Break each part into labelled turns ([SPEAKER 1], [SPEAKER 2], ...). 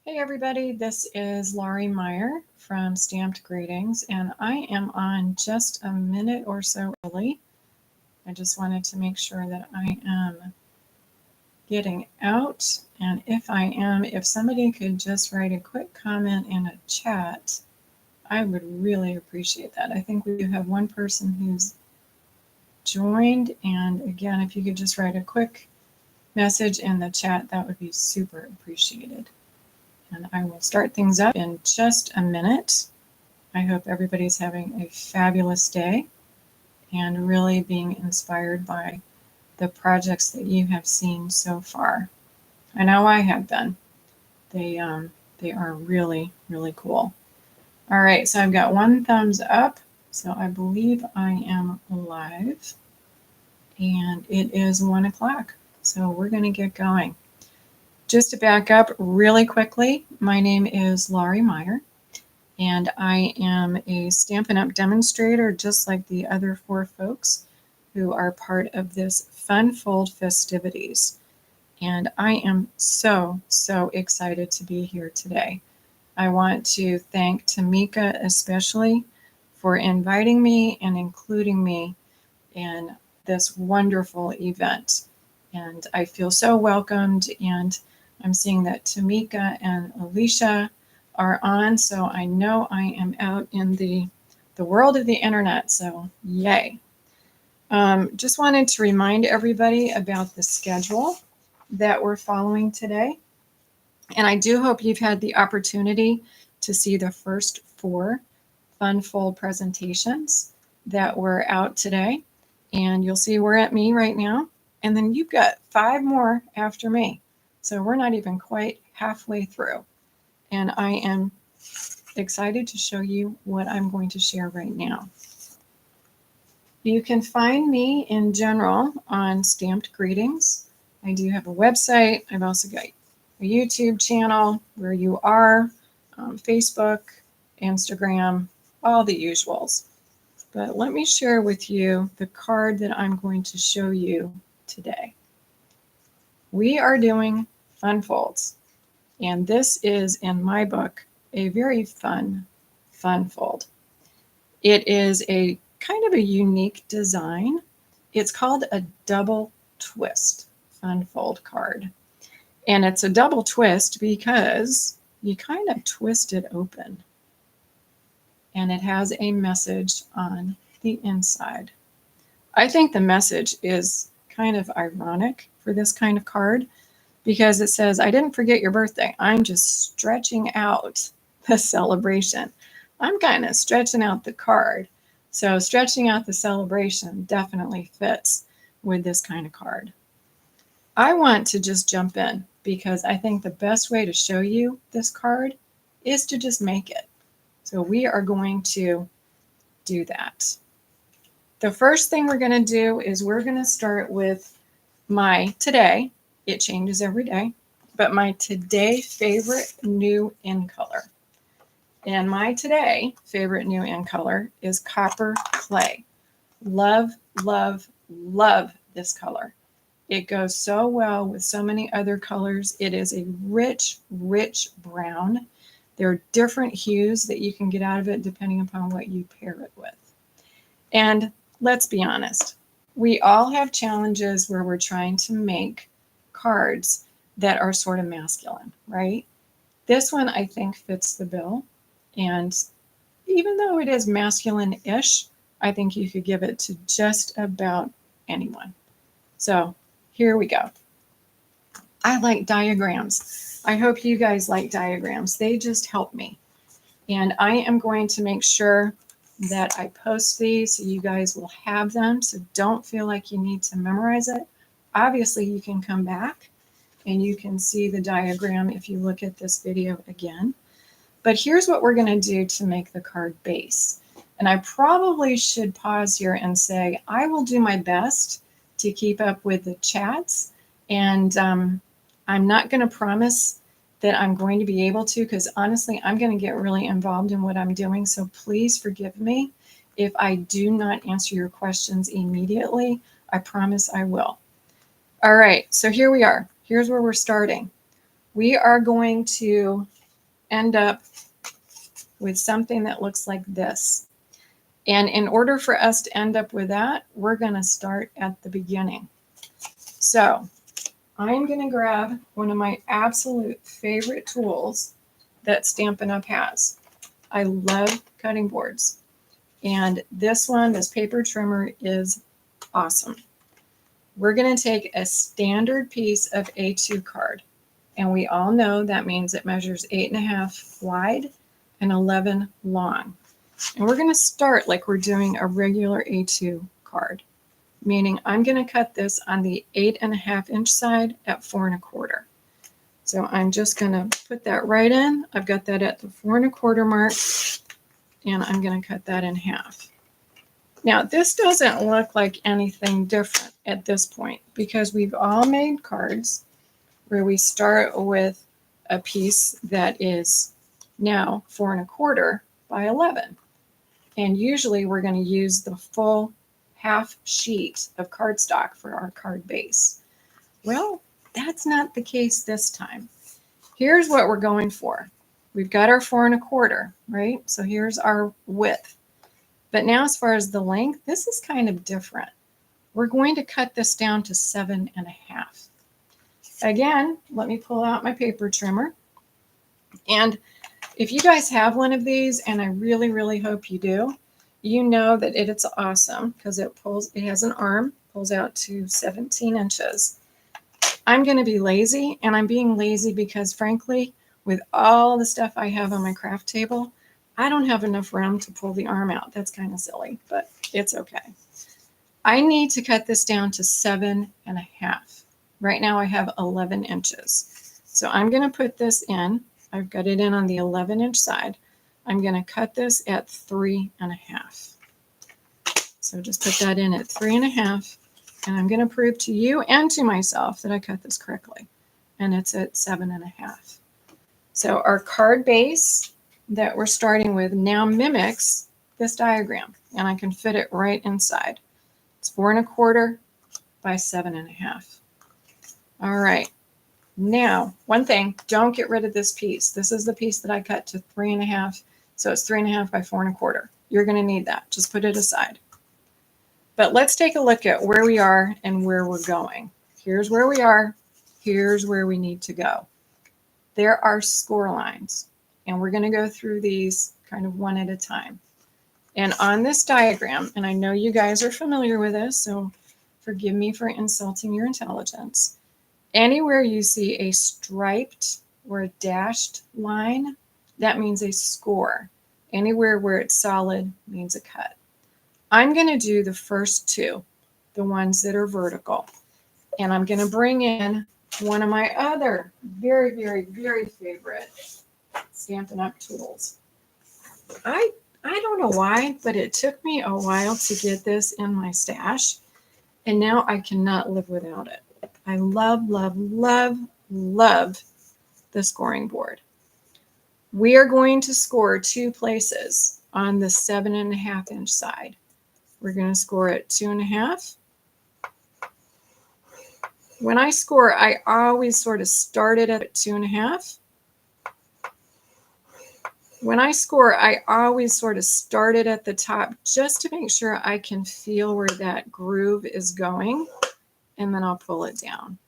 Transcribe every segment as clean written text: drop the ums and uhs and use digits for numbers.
[SPEAKER 1] Hey everybody, this is Laurie Meyer from Stamped Greetings, and I am on just a minute or so early. I just wanted to make sure that I am getting out, and if I am, if somebody could just write a quick comment in a chat, I would really appreciate that. I think we do have one person who's joined, and again, if you could just write a quick message in the chat, that would be super appreciated. And I will start things up in just a minute. I hope everybody's having a fabulous day and really being inspired by the projects that you have seen so far. I know I have been. They are really, really cool. All right, so I've got one thumbs up. So I believe I am live. And it is 1 o'clock. So we're going to get going. Just to back up really quickly, my name is Laurie Meyer, and I am a Stampin' Up! Demonstrator, just like the other 4 folks who are part of this Fun Fold Festivities. And I am so excited to be here today. I want to thank Tamika especially for inviting me and including me in this wonderful event. And I feel so welcomed, and I'm seeing that Tamika and Alicia are on, so I know I am out in the world of the internet, so yay. Just wanted to remind everybody about the schedule that we're following today. And I do hope you've had the opportunity to see the first 4 Fun Fold presentations that were out today. And you'll see we're at me right now. And then you've got 5 more after me. So we're not even quite halfway through. And I am excited to show you what I'm going to share right now. You can find me in general on Stamped Greetings. I do have a website. I've also got a YouTube channel where you are, Facebook, Instagram, all the usuals. But let me share with you the card that I'm going to show you today. We are doing fun folds, and this is, in my book, a very fun fold. It is a kind of a unique design. It's called a double twist fun fold card. And it's a double twist because you kind of twist it open. And it has a message on the inside. I think the message is kind of ironic for this kind of card because it says, I didn't forget your birthday. I'm just stretching out the celebration. I'm kind of stretching out the card. So stretching out the celebration definitely fits with this kind of card. I want to just jump in because I think the best way to show you this card is to just make it. So we are going to do that. The first thing we're going to do is we're going to start with my today. It changes every day, but my today favorite new in color. And my today favorite new in color is Copper Clay. Love, love, love this color. It goes so well with so many other colors. It is a rich, rich brown. There are different hues that you can get out of it depending upon what you pair it with. And let's be honest, we all have challenges where we're trying to make cards that are sort of masculine, right? This one I think fits the bill. And even though it is masculine-ish, I think you could give it to just about anyone. So here we go. I like diagrams. I hope you guys like diagrams. They just help me. And I am going to make sure that I post these so you guys will have them. So don't feel like you need to memorize it. Obviously, you can come back and you can see the diagram if you look at this video again. But here's what we're going to do to make the card base. And I probably should pause here and say, I will do my best to keep up with the chats. And I'm not going to promise that I'm going to be able to, because honestly, I'm going to get really involved in what I'm doing. So please forgive me if I do not answer your questions immediately. I promise I will. All right, so here we are. Here's where we're starting. We are going to end up with something that looks like this. And in order for us to end up with that, we're going to start at the beginning. So I'm going to grab one of my absolute favorite tools that Stampin' Up! Has. I love cutting boards. And this one, this paper trimmer, is awesome. We're going to take a standard piece of A2 card. And we all know that means it measures 8.5 wide and 11 long. And we're going to start like we're doing a regular A2 card, meaning I'm going to cut this on the 8.5 inch side at 4 1/4. So I'm just going to put that right in. I've got that at the 4 1/4 mark, and I'm going to cut that in half. Now, this doesn't look like anything different at this point because we've all made cards where we start with a piece that is now 4 1/4 by 11. And usually we're going to use the full half sheet of cardstock for our card base. Well, that's not the case this time. Here's what we're going for. We've got our 4 1/4, right? So here's our width. But now as far as the length, this is kind of different. We're going to cut this down to 7.5. Again, let me pull out my paper trimmer. And if you guys have one of these, and I really, really hope you do, you know that it's awesome because it has an arm, pulls out to 17 inches. I'm going to be lazy, and I'm being lazy because, frankly, with all the stuff I have on my craft table, I don't have enough room to pull the arm out. That's kind of silly, but it's okay. I need to cut this down to 7.5. Right now I have 11 inches. So I'm going to put this in. I've got it in on the 11 inch side. I'm going to cut this at 3.5. So just put that in at 3.5. And I'm going to prove to you and to myself that I cut this correctly. And it's at 7.5. So our card base that we're starting with now mimics this diagram. And I can fit it right inside. It's 4 1/4 by 7.5. All right. Now, one thing, don't get rid of this piece. This is the piece that I cut to 3.5. So it's 3.5 by 4 1/4. You're going to need that. Just put it aside. But let's take a look at where we are and where we're going. Here's where we are. Here's where we need to go. There are score lines. And we're going to go through these kind of one at a time. And on this diagram, and I know you guys are familiar with this, so forgive me for insulting your intelligence. Anywhere you see a striped or a dashed line, that means a score. Anywhere where it's solid means a cut. I'm going to do the first two, the ones that are vertical. And I'm going to bring in one of my other very, very, very favorite Stampin' Up! Tools. I don't know why, but it took me a while to get this in my stash. And now I cannot live without it. I love, love, love, love the scoring board. We are going to score 2 places on the 7.5 inch side. We're going to score at 2.5. When I score, I always sort of start it at 2.5. When I score, I always sort of start it at the top just to make sure I can feel where that groove is going. And then I'll pull it down.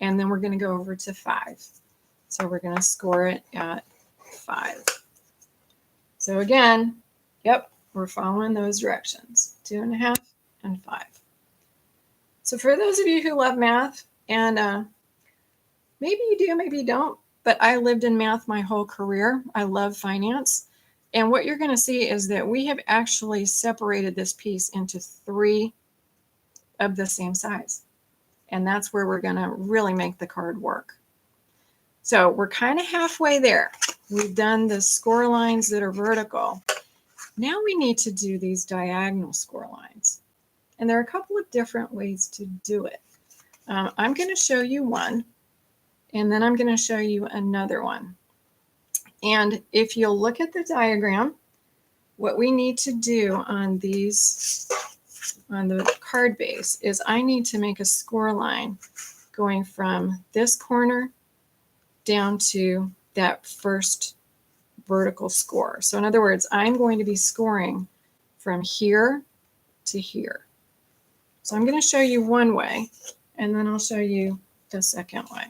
[SPEAKER 1] And then we're going to go over to 5. So we're going to score it at 5. So again, yep, we're following those directions. 2.5 and 5. So for those of you who love math, and maybe you do, maybe you don't, but I lived in math my whole career. I love finance. And what you're going to see is that we have actually separated this piece into 3 of the same size. And that's where we're going to really make the card work. So we're kind of halfway there. We've done the score lines that are vertical. Now we need to do these diagonal score lines. And there are a couple of different ways to do it. I'm going to show you one, and then I'm going to show you another one. And if you'll look at the diagram, what we need to do on these, on the card base, is I need to make a score line going from this corner down to that first vertical score. So in other words, I'm going to be scoring from here to here. So I'm going to show you one way, and then I'll show you the second way.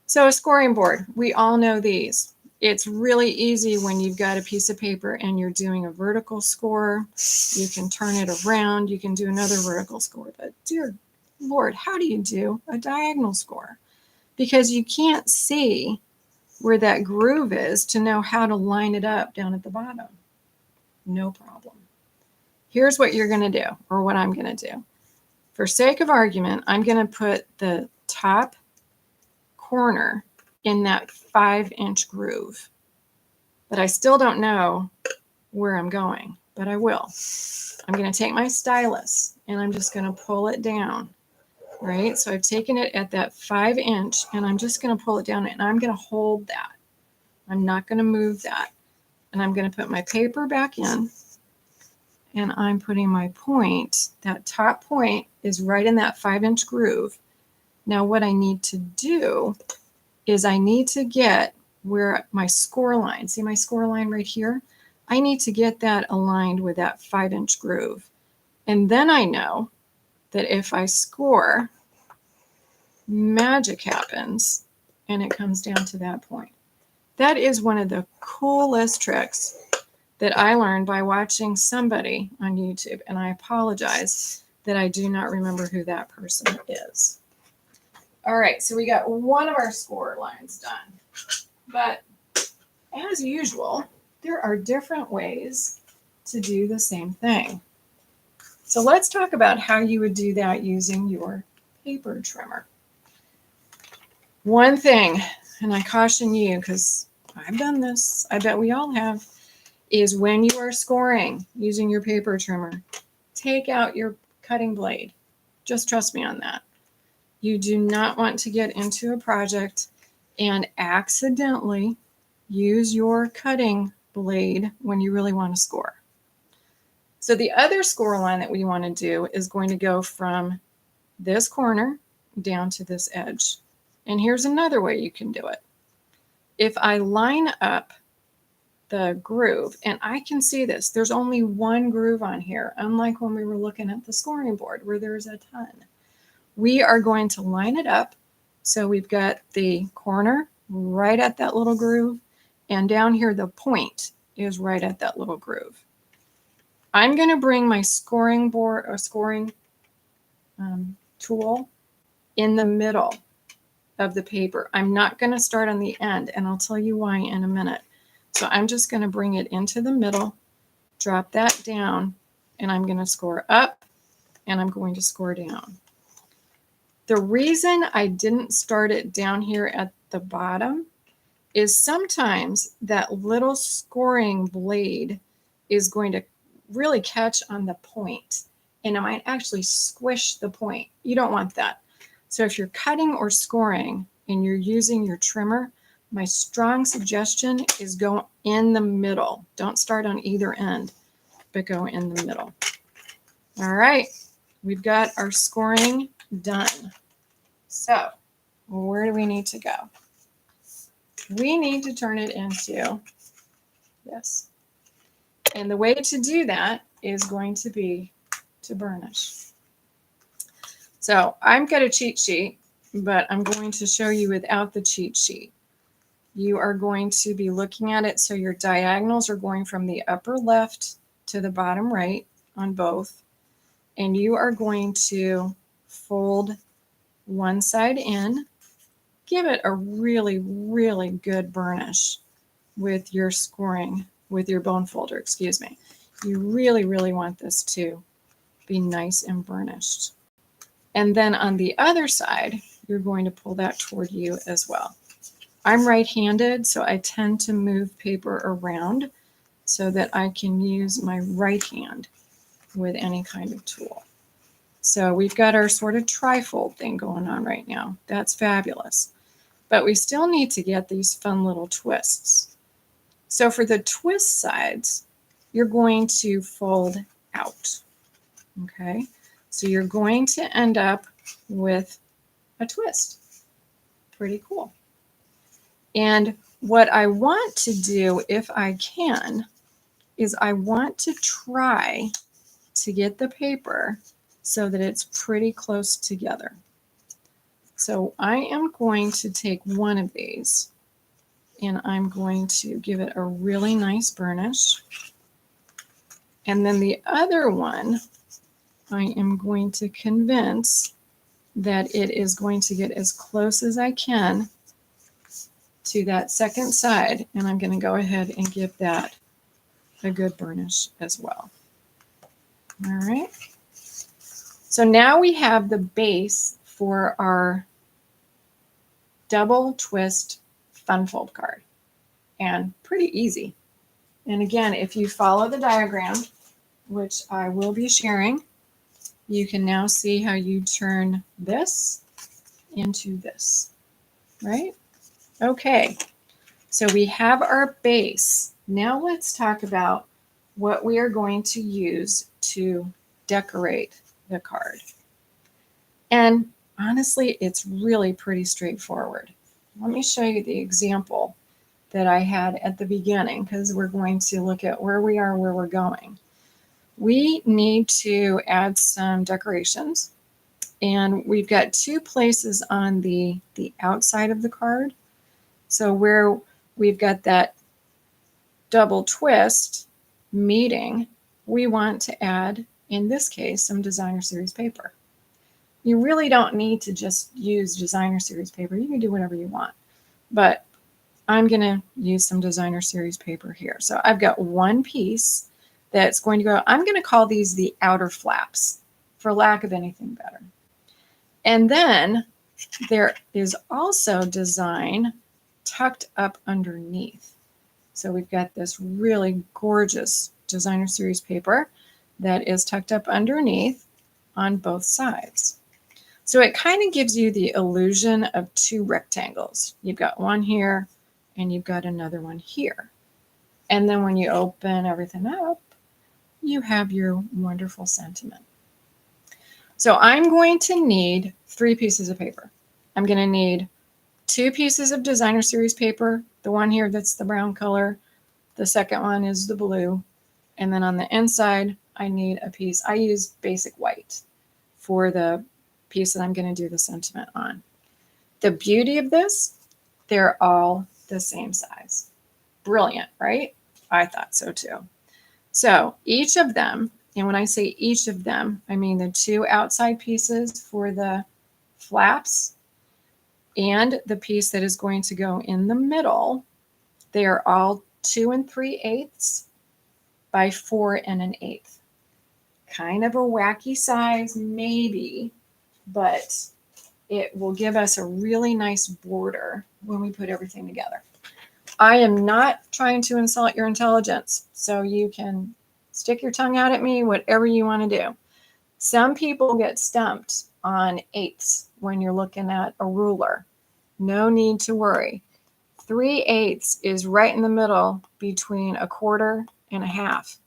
[SPEAKER 1] So a scoring board, we all know these. It's really easy when you've got a piece of paper and you're doing a vertical score. You can turn it around. You can do another vertical score. But dear Lord, how do you do a diagonal score? Because you can't see where that groove is to know how to line it up down at the bottom. No problem. Here's what you're going to do, or what I'm going to do. For sake of argument, I'm going to put the top corner in that 5-inch groove. But I still don't know where I'm going, but I will. I'm going to take my stylus and I'm just going to pull it down, right? So I've taken it at that 5-inch and I'm just going to pull it down and I'm going to hold that. I'm not going to move that. And I'm going to put my paper back in and I'm putting my point. That top point is right in that 5-inch groove. Now what I need to do is I need to get where my score line, see my score line right here? I need to get that aligned with that 5-inch groove. And then I know that if I score, magic happens and it comes down to that point. That is one of the coolest tricks that I learned by watching somebody on YouTube. And I apologize that I do not remember who that person is. All right, so we got one of our score lines done. But as usual, there are different ways to do the same thing. So let's talk about how you would do that using your paper trimmer. One thing, and I caution you because I've done this, I bet we all have, is when you are scoring using your paper trimmer, take out your cutting blade. Just trust me on that. You do not want to get into a project and accidentally use your cutting blade when you really want to score. So the other score line that we want to do is going to go from this corner down to this edge. And here's another way you can do it. If I line up the groove, and I can see this, there's only one groove on here, unlike when we were looking at the scoring board where there's a ton. We are going to line it up. So we've got the corner right at that little groove, and down here the point is right at that little groove. I'm going to bring my scoring board or scoring tool in the middle of the paper. I'm not going to start on the end, and I'll tell you why in a minute. So I'm just going to bring it into the middle, drop that down, and I'm going to score up, and I'm going to score down. The reason I didn't start it down here at the bottom is sometimes that little scoring blade is going to really catch on the point, and it might actually squish the point. You don't want that. So if you're cutting or scoring and you're using your trimmer, my strong suggestion is go in the middle. Don't start on either end, but go in the middle. All right, we've got our scoring done. So where do we need to go? We need to turn it into this. And the way to do that is going to be to burnish. So I've got a cheat sheet, but I'm going to show you without the cheat sheet. You are going to be looking at it so your diagonals are going from the upper left to the bottom right on both. And you are going to fold one side in, give it a really, really good burnish with your scoring, with your bone folder, excuse me. You really, really want this to be nice and burnished. And then on the other side, you're going to pull that toward you as well. I'm right-handed, so I tend to move paper around so that I can use my right hand with any kind of tool. So we've got our sort of trifold thing going on right now. That's fabulous. But we still need to get these fun little twists. So for the twist sides, you're going to fold out. Okay? So you're going to end up with a twist. Pretty cool. And What I want to do, if I can, is I want to try to get the paper so that it's pretty close together. So I am going to take one of these and I'm going to give it a really nice burnish. And then the other one, I am going to convince that it is going to get as close as I can to that second side. And I'm going to go ahead and give that a good burnish as well. All right. So now we have the base for our double twist fun fold card, and pretty easy. And again, if you follow the diagram, which I will be sharing, you can now see how you turn this into this, right? Okay, so we have our base. Now let's talk about what we are going to use to decorate the card. And honestly, it's really pretty straightforward. Let me show you the example that I had at the beginning, because we're going to look at where we are, where we're going. We need to add some decorations, and we've got two places on the outside of the card. So where we've got that double twist meeting, we want to add, in this case, some designer series paper. You really don't need to just use designer series paper. You can do whatever you want, but I'm going to use some designer series paper here. So I've got one piece that's going to go, I'm going to call these the outer flaps for lack of anything better. And then there is also design tucked up underneath. So we've got this really gorgeous designer series paper that is tucked up underneath on both sides. So it kind of gives you the illusion of two rectangles. You've got one here and you've got another one here. And then when you open everything up, you have your wonderful sentiment. So I'm going to need 3 pieces of paper. I'm going to need 2 pieces of designer series paper. The one here that's the brown color. The second one is the blue. And then on the inside, I need a piece. I use basic white for the piece that I'm going to do the sentiment on. The beauty of this, they're all the same size. Brilliant, right? I thought so too. So each of them, and when I say each of them, I mean the 2 outside pieces for the flaps and the piece that is going to go in the middle, they are all 2 3/8 by 4 1/8. Kind of a wacky size, maybe, but it will give us a really nice border when we put everything together. I am not trying to insult your intelligence, so you can stick your tongue out at me, whatever you want to do. Some people get stumped on eighths when you're looking at a ruler. No need to worry. 3/8 is right in the middle between a quarter and a half.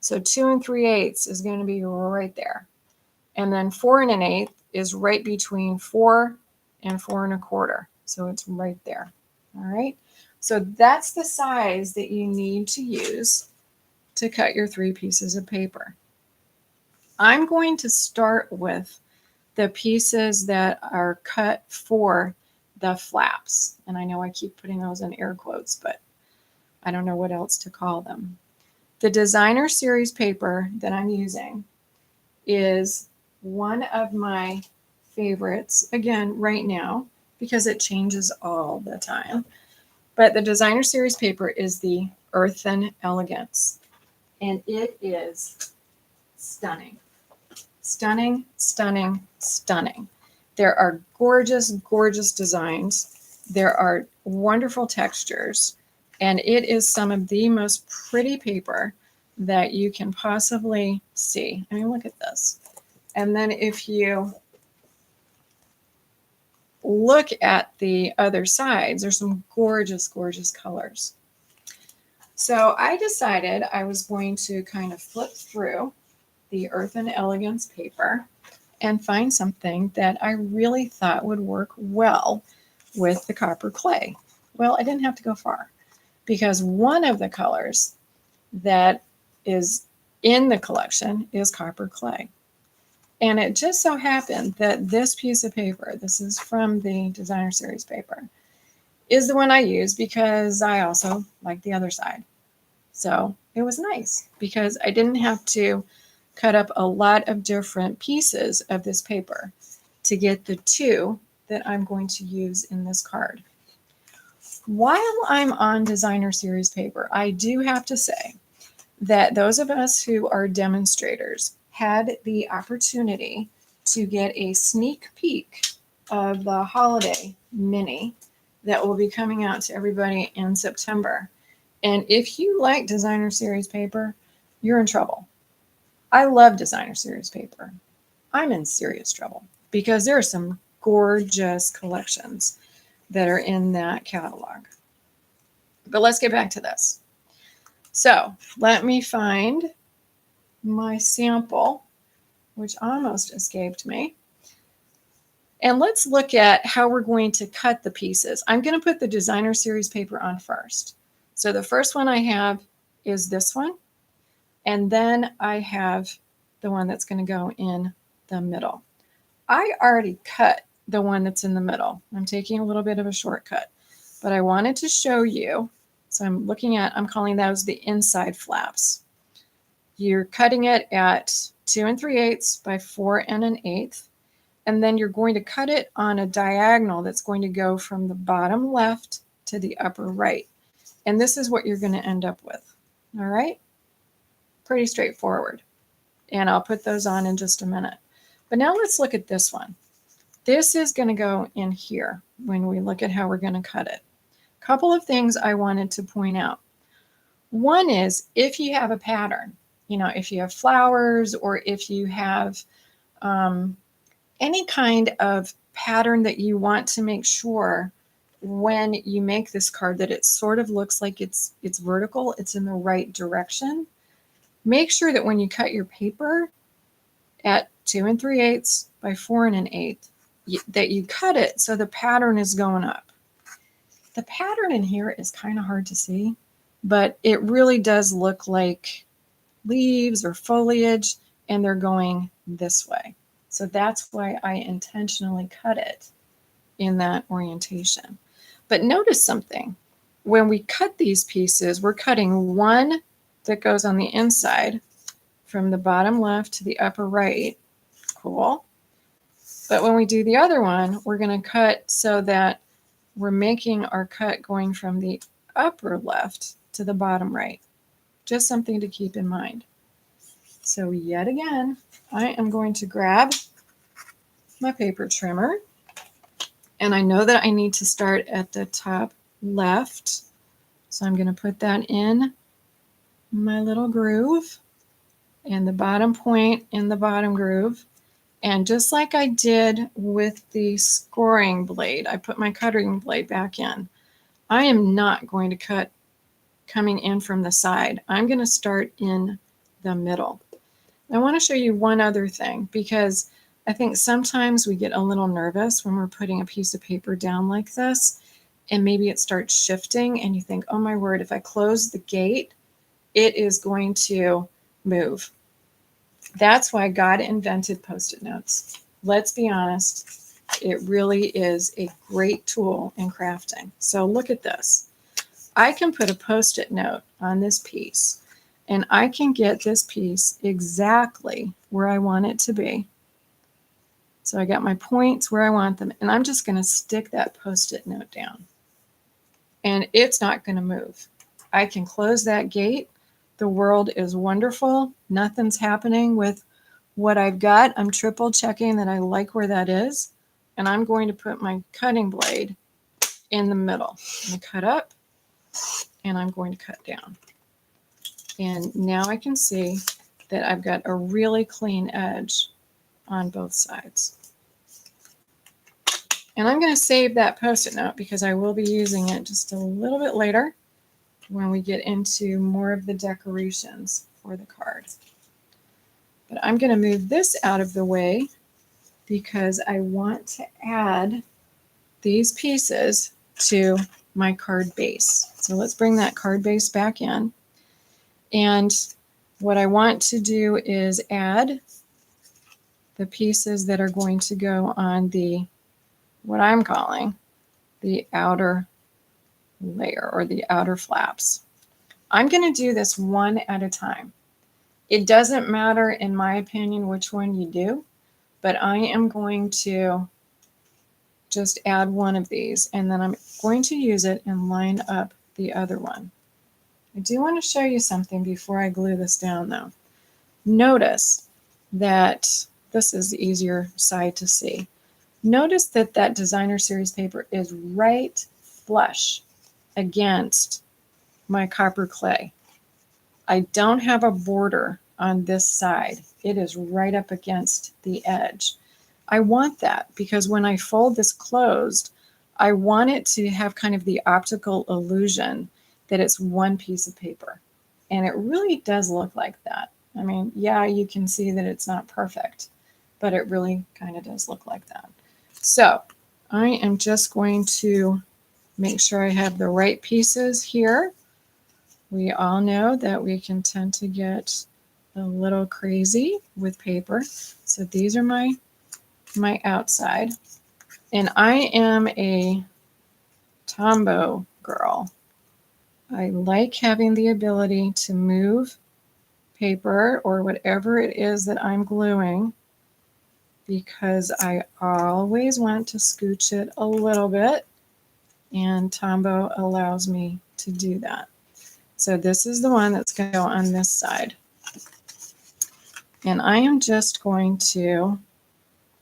[SPEAKER 1] So 2 3/8 is going to be right there. And then 4 1/8 is right between 4 and 4 1/4. So it's right there. All right. So that's the size that you need to use to cut your 3 pieces of paper. I'm going to start with the pieces that are cut for the flaps. And I know I keep putting those in air quotes, but I don't know what else to call them. The designer series paper that I'm using is one of my favorites, again, right now, because it changes all the time. But the designer series paper is the Earthen Elegance, and it is stunning. Stunning, stunning, stunning. There are gorgeous, gorgeous designs. There are wonderful textures, and it is some of the most pretty paper that you can possibly see. I mean, look at this. And then if you look at the other sides, there's some gorgeous, gorgeous colors. So I decided I was going to kind of flip through the Earthen Elegance paper and find something that I really thought would work well with the copper clay. Well, I didn't have to go far because one of the colors that is in the collection is copper clay. And it just so happened that this piece of paper, this is from the designer series paper, is the one I use because I also like the other side. So it was nice because I didn't have to cut up a lot of different pieces of this paper to get the two that I'm going to use in this card. While I'm on designer series paper, I do have to say that those of us who are demonstrators had the opportunity to get a sneak peek of the holiday mini that will be coming out to everybody in September. And if you like designer series paper, you're in trouble. I love designer series paper. I'm in serious trouble because there are some gorgeous collections that are in that catalog. But let's get back to this. So let me find my sample, which almost escaped me. And let's look at how we're going to cut the pieces. I'm going to put the designer series paper on first. So the first one I have is this one. And then I have the one that's going to go in the middle. I already cut the one that's in the middle. I'm taking a little bit of a shortcut, but I wanted to show you. So I'm calling those the inside flaps. You're cutting it at 2 3/8 by 4 1/8. And then you're going to cut it on a diagonal that's going to go from the bottom left to the upper right. And this is what you're going to end up with. All right? Pretty straightforward. And I'll put those on in just a minute. But now let's look at this one. This is going to go in here when we look at how we're going to cut it. A couple of things I wanted to point out. One is if you have a pattern, if you have flowers or if you have any kind of pattern that you want to make sure when you make this card that it sort of looks like it's vertical, it's in the right direction. Make sure that when you cut your paper at 2 3/8 by 4 1/8, that you cut it so the pattern is going up. The pattern in here is kind of hard to see, but it really does look like leaves or foliage, and they're going this way. So that's why I intentionally cut it in that orientation. But notice something. When we cut these pieces, we're cutting one that goes on the inside from the bottom left to the upper right. Cool. But when we do the other one, we're going to cut so that we're making our cut going from the upper left to the bottom right. Just something to keep in mind. So yet again, I am going to grab my paper trimmer. And I know that I need to start at the top left. So I'm going to put that in my little groove and the bottom point in the bottom groove. And just like I did with the scoring blade, I put my cutting blade back in. I am not going to cut coming in from the side. I'm going to start in the middle. I want to show you one other thing because I think sometimes we get a little nervous when we're putting a piece of paper down like this and maybe it starts shifting and you think, oh my word, if I close the gate, it is going to move. That's why God invented Post-it notes. Let's be honest, it really is a great tool in crafting. So look at this. I can put a Post-it note on this piece and I can get this piece exactly where I want it to be. So I got my points where I want them, and I'm just going to stick that Post-it note down. And it's not going to move. I can close that gate. The world is wonderful. Nothing's happening with what I've got. I'm triple checking that I like where that is. And I'm going to put my cutting blade in the middle. I'm going to cut up, and I'm going to cut down. And now I can see that I've got a really clean edge on both sides. And I'm going to save that Post-it note because I will be using it just a little bit later when we get into more of the decorations for the card. But I'm going to move this out of the way because I want to add these pieces to my card base. So let's bring that card base back in. And what I want to do is add the pieces that are going to go on the, what I'm calling the outer layer or the outer flaps. I'm going to do this one at a time. It doesn't matter, in my opinion, which one you do, but I am going to just add one of these, and then I'm going to use it and line up the other one. I do want to show you something before I glue this down though. Notice that this is the easier side to see. Notice that that designer series paper is right flush against my copper clay. I don't have a border on this side. It is right up against the edge. I want that because when I fold this closed, I want it to have kind of the optical illusion that it's one piece of paper. And it really does look like that. I mean, yeah, you can see that it's not perfect, but it really kind of does look like that. So I am just going to make sure I have the right pieces here. We all know that we can tend to get a little crazy with paper. So these are my outside. And I am a Tombow girl. I like having the ability to move paper or whatever it is that I'm gluing because I always want to scooch it a little bit, and Tombow allows me to do that. So this is the one that's going to go on this side. And I am just going to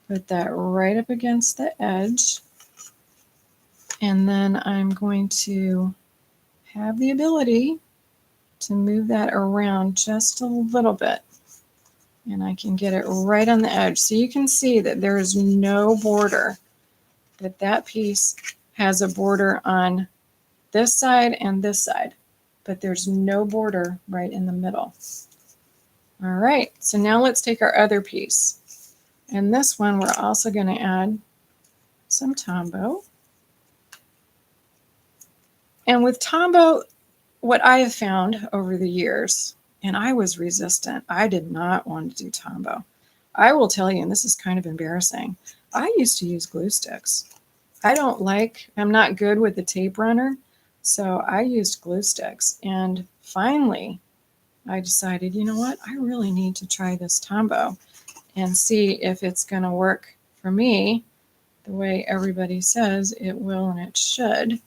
[SPEAKER 1] put that right up against the edge. And then I'm going to have the ability to move that around just a little bit. And I can get it right on the edge. So you can see that there is no border, that that piece has a border on this side and this side, but there's no border right in the middle. All right, so now let's take our other piece. And this one, we're also going to add some Tombow. And with Tombow, what I have found over the years, and I was resistant, I did not want to do Tombow. I will tell you, and this is kind of embarrassing, I used to use glue sticks. I'm not good with the tape runner, so I used glue sticks. And finally, I decided, you know what, I really need to try this Tombow and see if it's going to work for me the way everybody says it will and it should.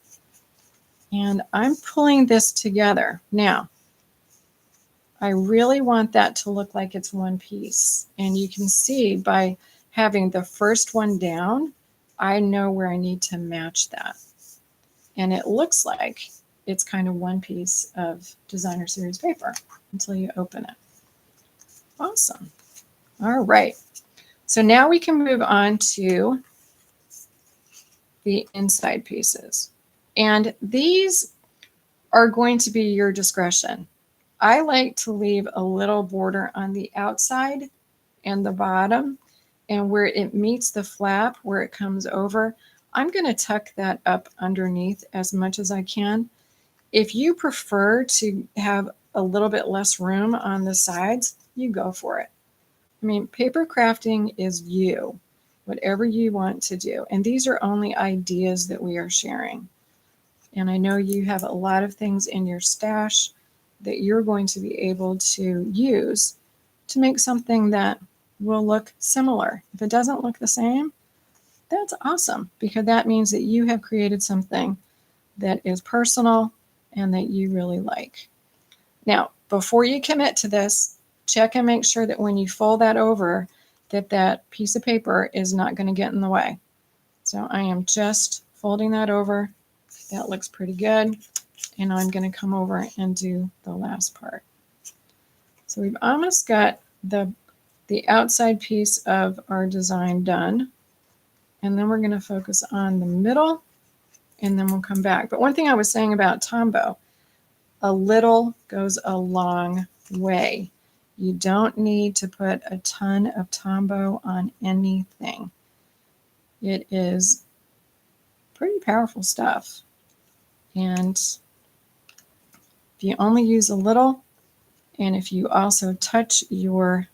[SPEAKER 1] And I'm pulling this together. Now, I really want that to look like it's one piece. And you can see by having the first one down, I know where I need to match that. And it looks like it's kind of one piece of designer series paper until you open it. Awesome. All right. So now we can move on to the inside pieces. And these are going to be your discretion. I like to leave a little border on the outside and the bottom, and where it meets the flap, where it comes over, I'm going to tuck that up underneath as much as I can. If you prefer to have a little bit less room on the sides, you go for it. I mean, paper crafting is you, whatever you want to do. And these are only ideas that we are sharing. And I know you have a lot of things in your stash that you're going to be able to use to make something that will look similar. If it doesn't look the same, that's awesome, because that means that you have created something that is personal and that you really like. Now, before you commit to this, check and make sure that when you fold that over, that that piece of paper is not going to get in the way. So I am just folding that over. That looks pretty good. And I'm going to come over and do the last part. So we've almost got the outside piece of our design done. And then we're going to focus on the middle, and then we'll come back. But one thing I was saying about Tombow, a little goes a long way. You don't need to put a ton of Tombow on anything. It is pretty powerful stuff. And if you only use a little, and if you also touch your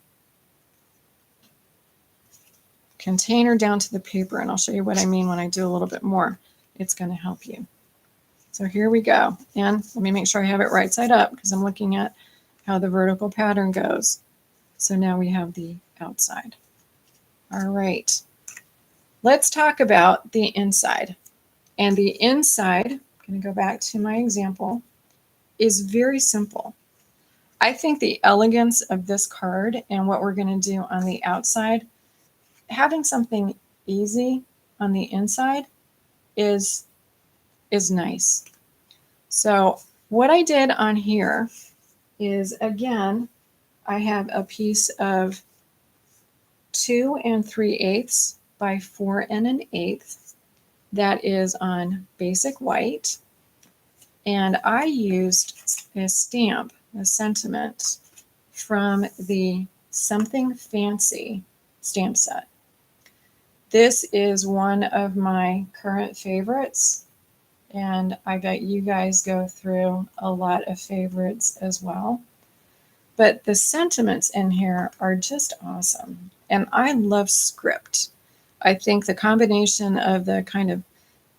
[SPEAKER 1] container down to the paper, and I'll show you what I mean when I do a little bit more, it's going to help you. So here we go. And let me make sure I have it right side up because I'm looking at how the vertical pattern goes. So now we have the outside. All right. Let's talk about the inside. And the inside, I'm going to go back to my example, is very simple. I think the elegance of this card and what we're going to do on the outside, having something easy on the inside is nice. So what I did on here is, again, I have a piece of 2 3/8 by 4 1/8 that is on basic white. And I used a stamp, a sentiment from the Something Fancy stamp set. This is one of my current favorites, and I bet you guys go through a lot of favorites as well. But the sentiments in here are just awesome. And I love script. I think the combination of the kind of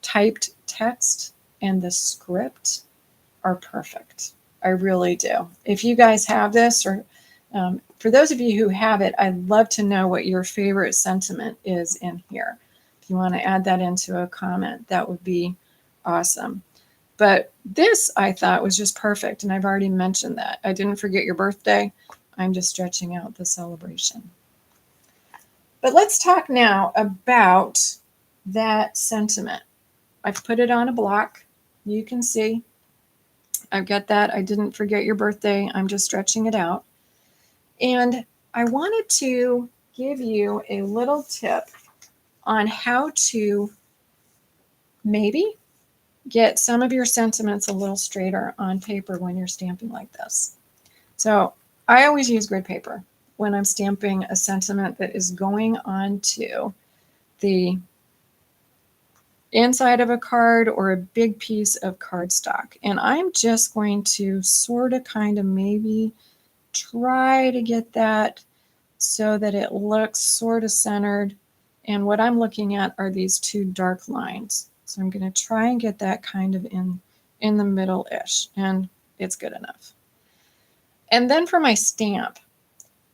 [SPEAKER 1] typed text and the script are perfect. I really do. If you guys have this, or for those of you who have it, I'd love to know what your favorite sentiment is in here. If you want to add that into a comment, that would be awesome. But this I thought was just perfect, and I've already mentioned that. I didn't forget your birthday. I'm just stretching out the celebration. But let's talk now about that sentiment. I've put it on a block. You can see I've got that. I didn't forget your birthday. I'm just stretching it out. And I wanted to give you a little tip on how to maybe get some of your sentiments a little straighter on paper when you're stamping like this. So I always use grid paper when I'm stamping a sentiment that is going onto the inside of a card or a big piece of cardstock. And I'm just going to sort of kind of maybe try to get that so that it looks sort of centered. And what I'm looking at are these two dark lines. So I'm going to try and get that kind of in the middle-ish, and it's good enough. And then for my stamp,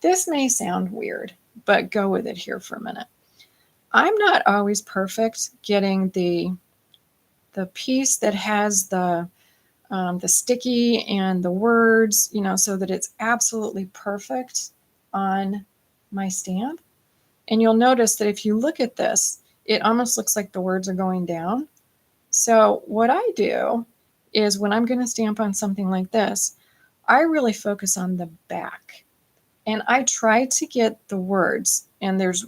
[SPEAKER 1] this may sound weird, but go with it here for a minute. I'm not always perfect getting the piece that has the sticky and the words, so that it's absolutely perfect on my stamp. And you'll notice that if you look at this, it almost looks like the words are going down. So what I do is when I'm going to stamp on something like this, I really focus on the back. And I try to get the words, and there's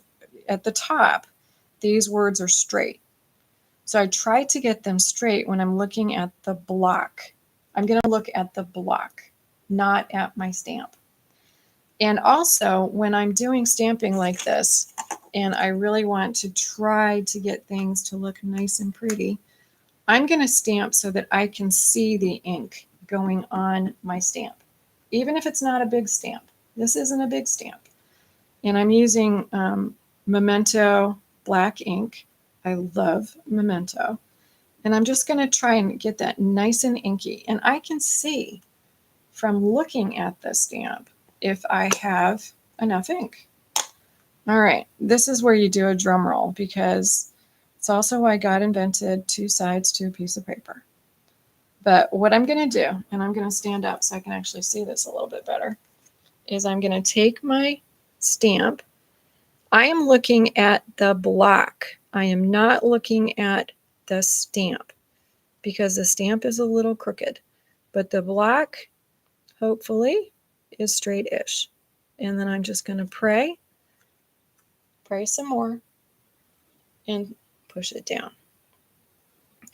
[SPEAKER 1] at the top, these words are straight. So I try to get them straight when I'm looking at the block. I'm going to look at the block, not at my stamp. And also when I'm doing stamping like this, and I really want to try to get things to look nice and pretty, I'm going to stamp so that I can see the ink going on my stamp, even if it's not a big stamp. This isn't a big stamp. And I'm using Memento black ink. I love Memento. And I'm just going to try and get that nice and inky. And I can see from looking at the stamp if I have enough ink. All right, this is where you do a drum roll, because it's also why God invented two sides to a piece of paper. But what I'm going to do, and I'm going to stand up so I can actually see this a little bit better, is I'm going to take my stamp. I am looking at the block. I am not looking at the stamp, because the stamp is a little crooked, but the block, hopefully, is straight-ish. And then I'm just going to pray some more, and push it down.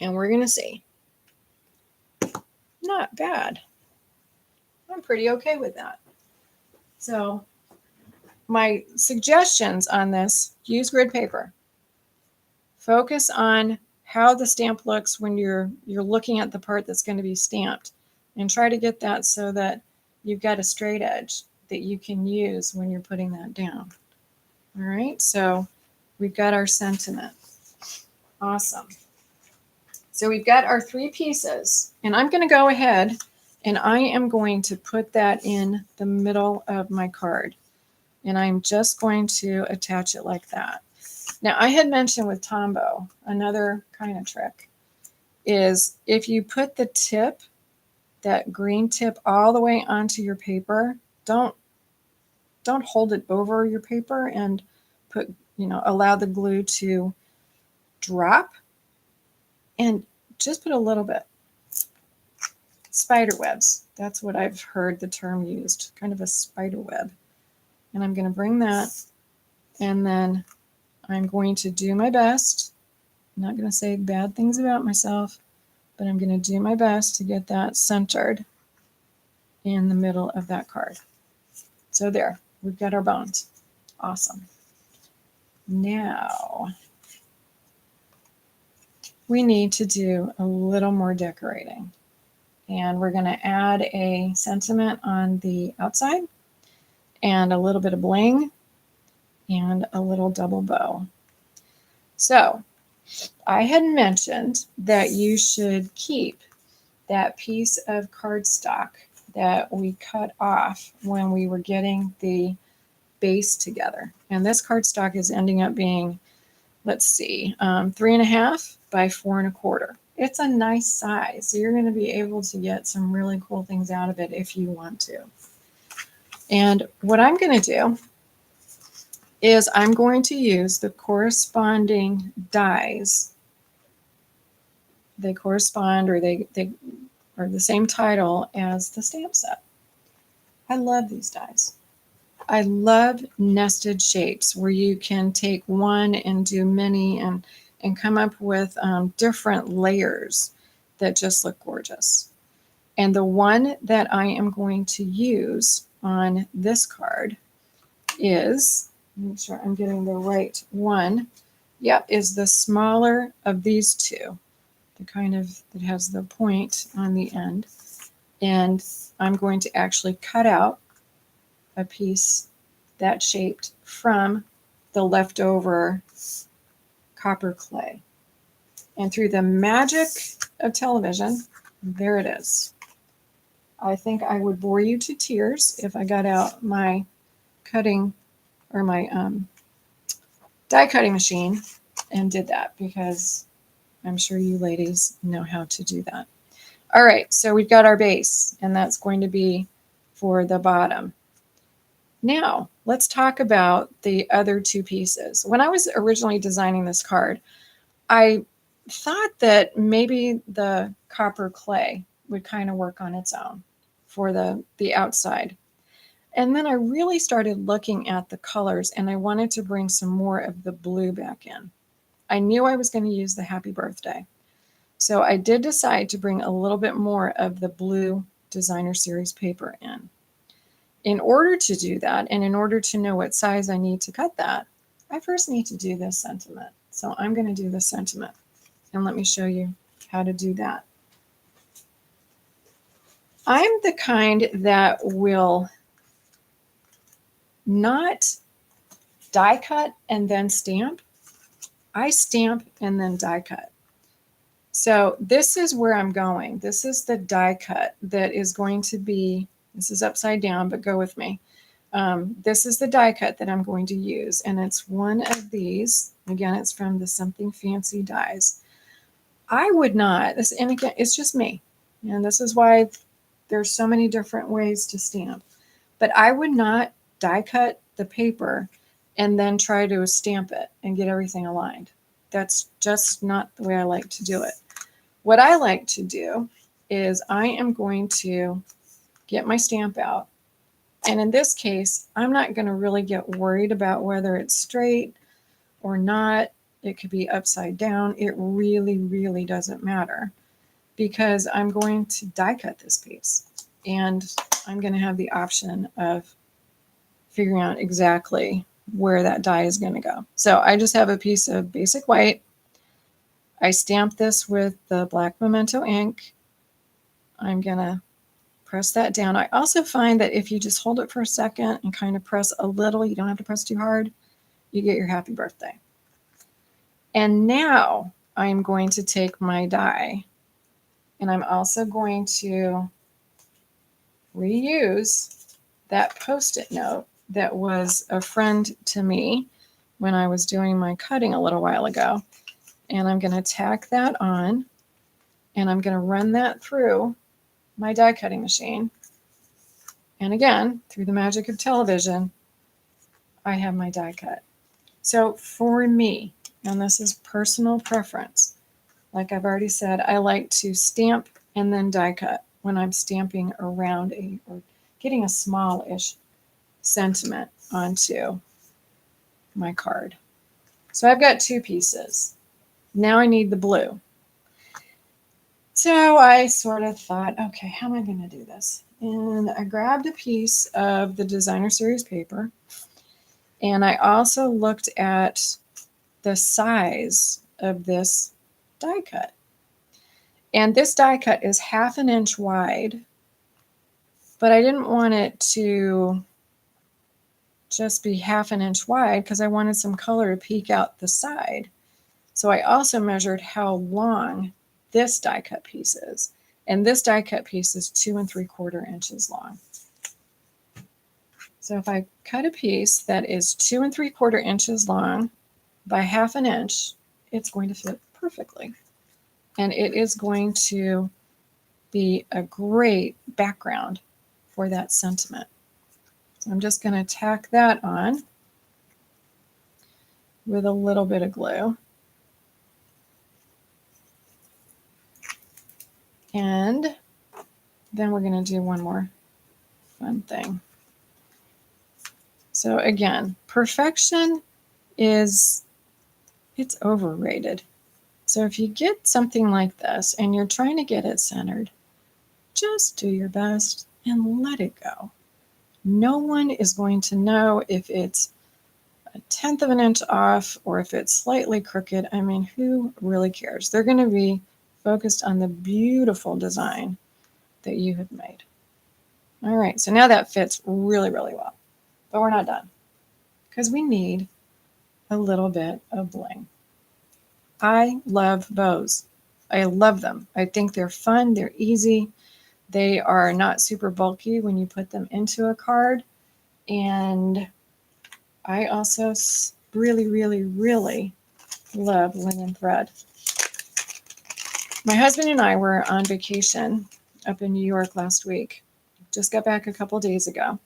[SPEAKER 1] And we're going to see. Not bad. I'm pretty okay with that. So my suggestions on this: use grid paper. Focus on how the stamp looks when you're looking at the part that's going to be stamped, and try to get that so that you've got a straight edge that you can use when you're putting that down. All right, so we've got our sentiment. Awesome. So we've got our 3 pieces, and I'm going to go ahead and I am going to put that in the middle of my card, and I'm just going to attach it like that. Now, I had mentioned with Tombow, another kind of trick is if you put the tip, that green tip, all the way onto your paper, don't hold it over your paper and put, allow the glue to drop, and just put a little bit. Spider webs, that's what I've heard the term used, kind of a spider web. And I'm going to bring that, and then I'm going to do my best. I'm not going to say bad things about myself, but I'm going to do my best to get that centered in the middle of that card. So there, we've got our bones. Awesome. Now, we need to do a little more decorating. And we're going to add a sentiment on the outside, and a little bit of bling, and a little double bow. So, I had mentioned that you should keep that piece of cardstock that we cut off when we were getting the base together. And this cardstock is ending up being, let's see, 3.5 by 4.25. It's a nice size, so you're going to be able to get some really cool things out of it if you want to. And what I'm going to do is I'm going to use the corresponding dies. They correspond, or they are the same title as the stamp set. I love these dies. I love nested shapes where you can take one and do many and come up with different layers that just look gorgeous. And the one that I am going to use on this card is, make sure I'm getting the right one. Yep, is the smaller of these two. The kind of that has the point on the end. And I'm going to actually cut out a piece that shaped from the leftover copper clay. And through the magic of television, there it is. I think I would bore you to tears if I got out my cutting, or my die cutting machine and did that, because I'm sure you ladies know how to do that. All right, so we've got our base, and that's going to be for the bottom. Now, let's talk about the other 2 pieces. When I was originally designing this card, I thought that maybe the copper clay would kind of work on its own for the outside. And then I really started looking at the colors, and I wanted to bring some more of the blue back in. I knew I was going to use the Happy Birthday. So I did decide to bring a little bit more of the blue Designer Series paper in. In order to do that, and in order to know what size I need to cut that, I first need to do this sentiment. So I'm going to do this sentiment, and let me show you how to do that. I'm the kind that will not die cut and then stamp. I stamp and then die cut. So this is where I'm going. This is the die cut that is going to be, this is upside down, but go with me. This is the die cut that I'm going to use, and it's one of these. Again, it's from the Something Fancy dies. I would not, and again, it's just me, and this is why there's so many different ways to stamp, but I would not die cut the paper and then try to stamp it and get everything aligned. That's just not the way I like to do it. What I like to do is I am going to get my stamp out. And in this case, I'm not going to really get worried about whether it's straight or not. It could be upside down. It really, really doesn't matter, because I'm going to die cut this piece. And I'm going to have the option of figuring out exactly where that die is going to go. So I just have a piece of basic white. I stamped this with the black Memento ink. I'm going to press that down. I also find that if you just hold it for a second and kind of press a little, you don't have to press too hard, you get your happy birthday. And now I'm going to take my die, and I'm also going to reuse that Post-it note that was a friend to me when I was doing my cutting a little while ago. And I'm going to tack that on, and I'm going to run that through my die cutting machine. And again, through the magic of television, I have my die cut. So for me, and this is personal preference, like I've already said, I like to stamp and then die cut when I'm stamping around or getting a small-ish sentiment onto my card. So I've got 2 pieces. Now I need the blue. So I sort of thought, okay, how am I going to do this? And I grabbed a piece of the designer series paper, and I also looked at the size of this die cut. And this die cut is 1/2 inch wide, but I didn't want it to just be 1/2 inch wide because I wanted some color to peek out the side. So I also measured how long this die cut piece is. And this die cut piece is 2 3/4 inches long. So if I cut a piece that is 2 3/4 inches long by 1/2 inch, it's going to fit perfectly. And it is going to be a great background for that sentiment. So I'm just going to tack that on with a little bit of glue. And then we're going to do one more fun thing. So again, perfection it's overrated. So if you get something like this and you're trying to get it centered, just do your best and let it go. No one is going to know if it's 1/10 of an inch off or if it's slightly crooked. I mean, who really cares? They're going to be focused on the beautiful design that you have made. All right, so now that fits really, really well. But we're not done because we need a little bit of bling. I love bows. I love them. I think they're fun. They're easy. They are not super bulky when you put them into a card. And I also really, really, really love linen thread. My husband and I were on vacation up in New York last week. Just got back a couple days ago.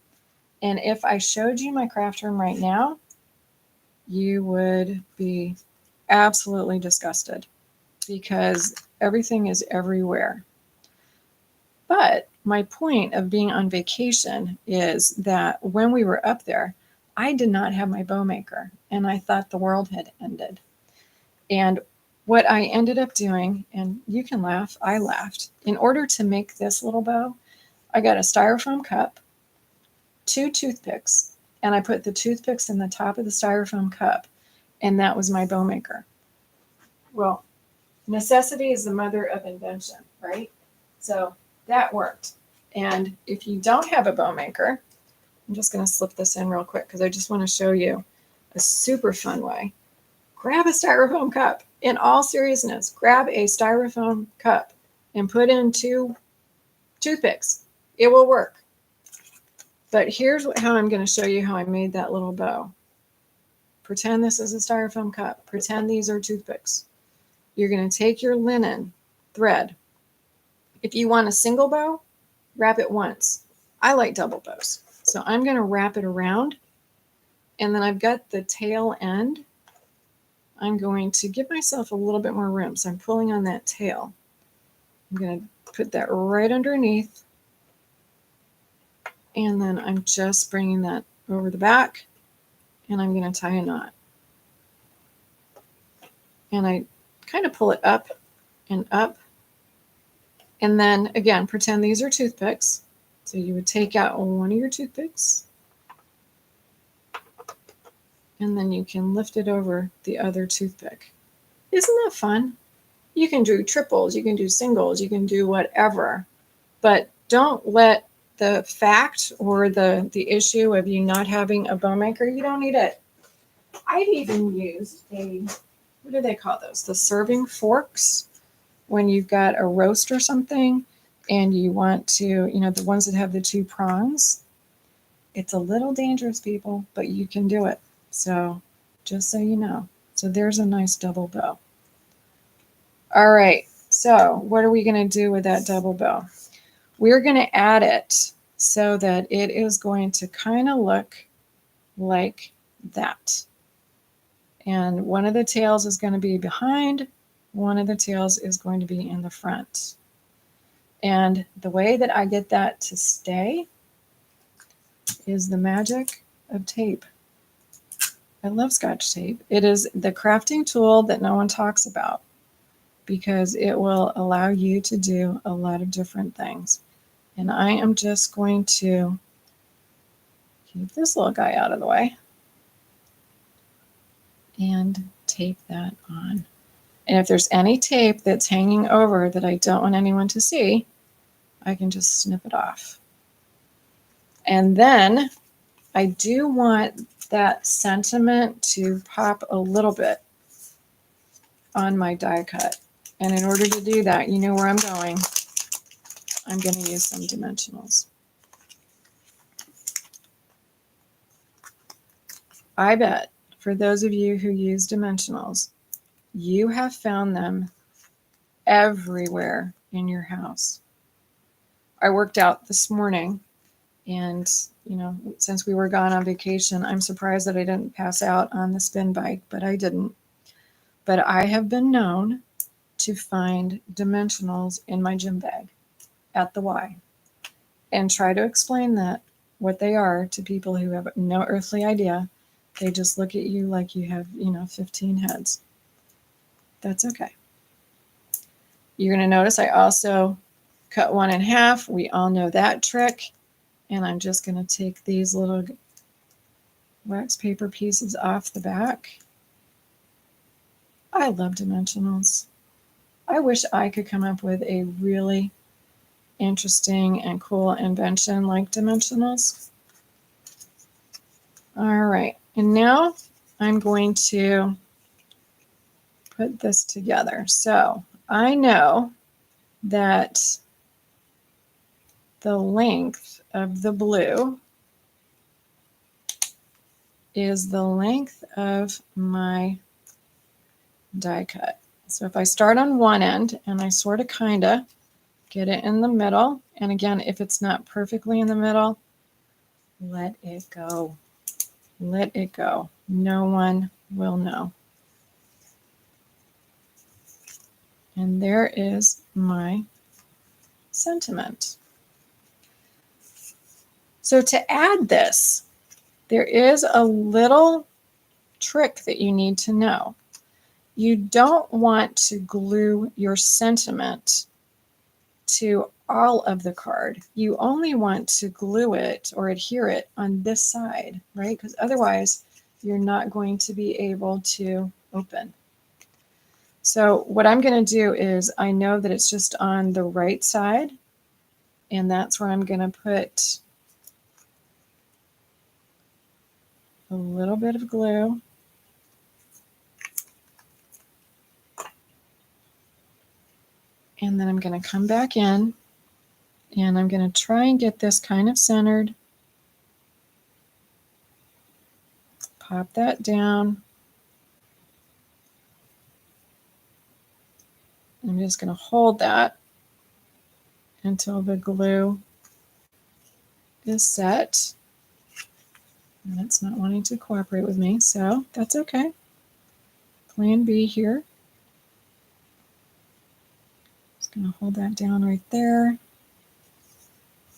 [SPEAKER 1] And if I showed you my craft room right now, you would be absolutely disgusted because everything is everywhere. But my point of being on vacation is that when we were up there, I did not have my bow maker, and I thought the world had ended. And what I ended up doing, and you can laugh, I laughed. In order to make this little bow, I got a styrofoam cup, 2 toothpicks, and I put the toothpicks in the top of the styrofoam cup, and that was my bow maker. Well, necessity is the mother of invention, right? So that worked. And if you don't have a bow maker, I'm just going to slip this in real quick because I just want to show you a super fun way. Grab a styrofoam cup. In all seriousness, grab a styrofoam cup and put in 2 toothpicks. It will work. But here's how I'm going to show you how I made that little bow. Pretend this is a styrofoam cup. Pretend these are toothpicks. You're going to take your linen thread. If you want a single bow, wrap it once. I like double bows. So I'm going to wrap it around. And then I've got the tail end. I'm going to give myself a little bit more room. So I'm pulling on that tail. I'm going to put that right underneath. And then I'm just bringing that over the back. And I'm going to tie a knot. And I kind of pull it up and up. And then again, pretend these are toothpicks. So you would take out one of your toothpicks. And then you can lift it over the other toothpick. Isn't that fun? You can do triples, you can do singles, you can do whatever, but don't let the fact or the issue of you not having a bow maker, you don't need it. I've even used what do they call those? The serving forks when you've got a roast or something and you want to, the ones that have the two prongs. It's a little dangerous, people, but you can do it. So just so you know. So there's a nice double bow. All right. So what are we going to do with that double bow? We're going to add it so that it is going to kind of look like that. And one of the tails is going to be behind, one of the tails is going to be in the front. And the way that I get that to stay is the magic of tape. I love Scotch tape. It is the crafting tool that no one talks about because it will allow you to do a lot of different things. And I am just going to keep this little guy out of the way and tape that on. And if there's any tape that's hanging over that I don't want anyone to see, I can just snip it off. And then I do want that sentiment to pop a little bit on my die cut. And in order to do that, you know where I'm going. I'm going to use some dimensionals. I bet for those of you who use dimensionals, you have found them everywhere in your house. I worked out this morning and, since we were gone on vacation, I'm surprised that I didn't pass out on the spin bike, but I didn't. But I have been known to find dimensionals in my gym bag at the Y and try to explain what they are to people who have no earthly idea. They just look at you like you have, 15 heads. That's okay. You're going to notice I also cut one in half. We all know that trick. And I'm just going to take these little wax paper pieces off the back. I love dimensionals. I wish I could come up with a really interesting and cool invention like dimensionals. All right. And now I'm going to put this together. So I know that the length of the blue is the length of my die cut. So if I start on one end and I sort of kind of get it in the middle, and again, if it's not perfectly in the middle, let it go. Let it go. No one will know. And there is my sentiment. So to add this, there is a little trick that you need to know. You don't want to glue your sentiment to all of the card. You only want to glue it or adhere it on this side, right? Because otherwise you're not going to be able to open. So what I'm going to do is I know that it's just on the right side, and that's where I'm going to put a little bit of glue. And then I'm going to come back in and I'm going to try and get this kind of centered. Pop that down. I'm just going to hold that until the glue is set. And it's not wanting to cooperate with me, so that's okay. Plan B here. Just going to hold that down right there.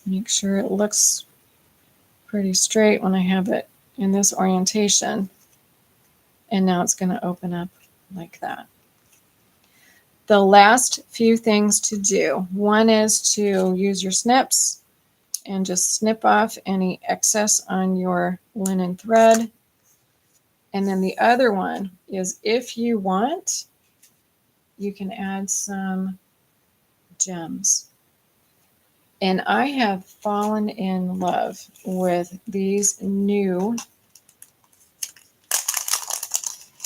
[SPEAKER 1] Make sure it looks pretty straight when I have it in this orientation. And now it's going to open up like that. The last few things to do. One is to use your snips and just snip off any excess on your linen thread. And then the other one is if you want, you can add some gems. And I have fallen in love with these new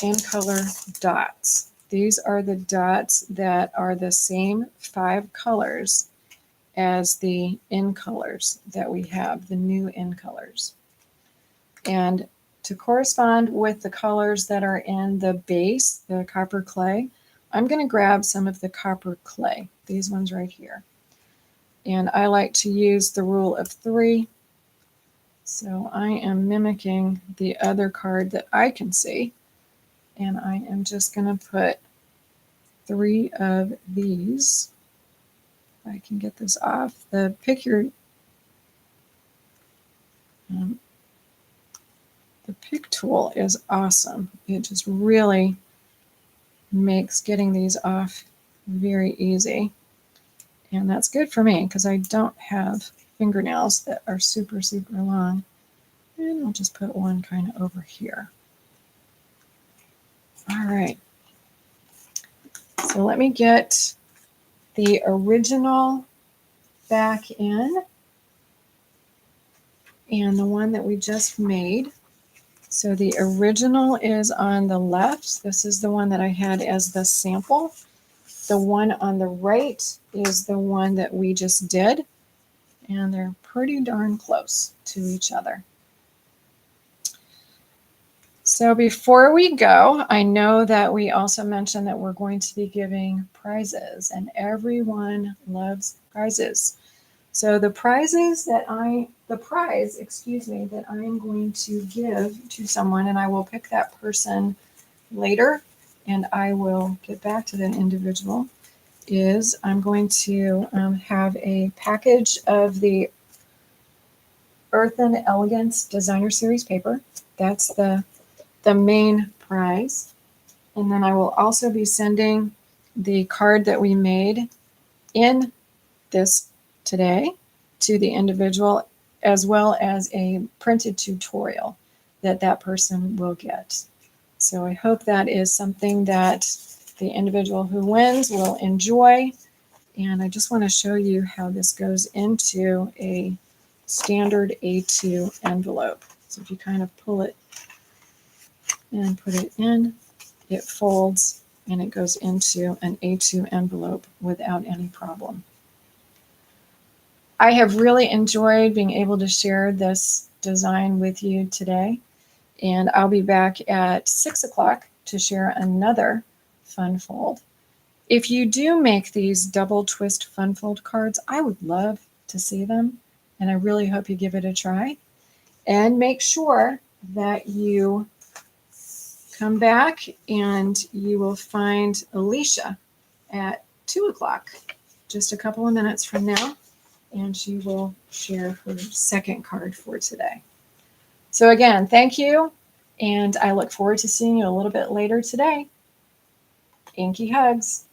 [SPEAKER 1] in color dots. These are the dots that are the same 5 colors as the in colors that we have, the new in colors. And to correspond with the colors that are in the base, the copper clay, I'm going to grab some of the copper clay, these ones right here. And I like to use the rule of 3. So I am mimicking the other card that I can see. And I am just going to put 3 of these. If I can get this off. The pick tool is awesome. It just really makes getting these off very easy. And that's good for me because I don't have fingernails that are super, super long. And I'll just put one kind of over here. All right. So let me get the original back in and the one that we just made. So the original is on the left. This is the one that I had as the sample. The one on the right is the one that we just did. And they're pretty darn close to each other. So before we go, I know that we also mentioned that we're going to be giving prizes, and everyone loves prizes. So the prize that I am going to give to someone, and I will pick that person later, and I will get back to that individual, is I'm going to have a package of the Earth and Elegance Designer Series paper. That's the main prize. And then I will also be sending the card that we made in this today to the individual, as well as a printed tutorial that person will get. So I hope that is something that the individual who wins will enjoy. And I just want to show you how this goes into a standard A2 envelope. So if you kind of pull it and put it in, it folds and it goes into an A2 envelope without any problem. I have really enjoyed being able to share this design with you today, and I'll be back at 6 o'clock to share another Fun Fold. If you do make these double twist Fun Fold cards, I would love to see them, and I really hope you give it a try. And make sure that you come back and you will find Alicia at 2 o'clock, just a couple of minutes from now, and she will share her second card for today. So again, thank you, and I look forward to seeing you a little bit later today. Inky hugs.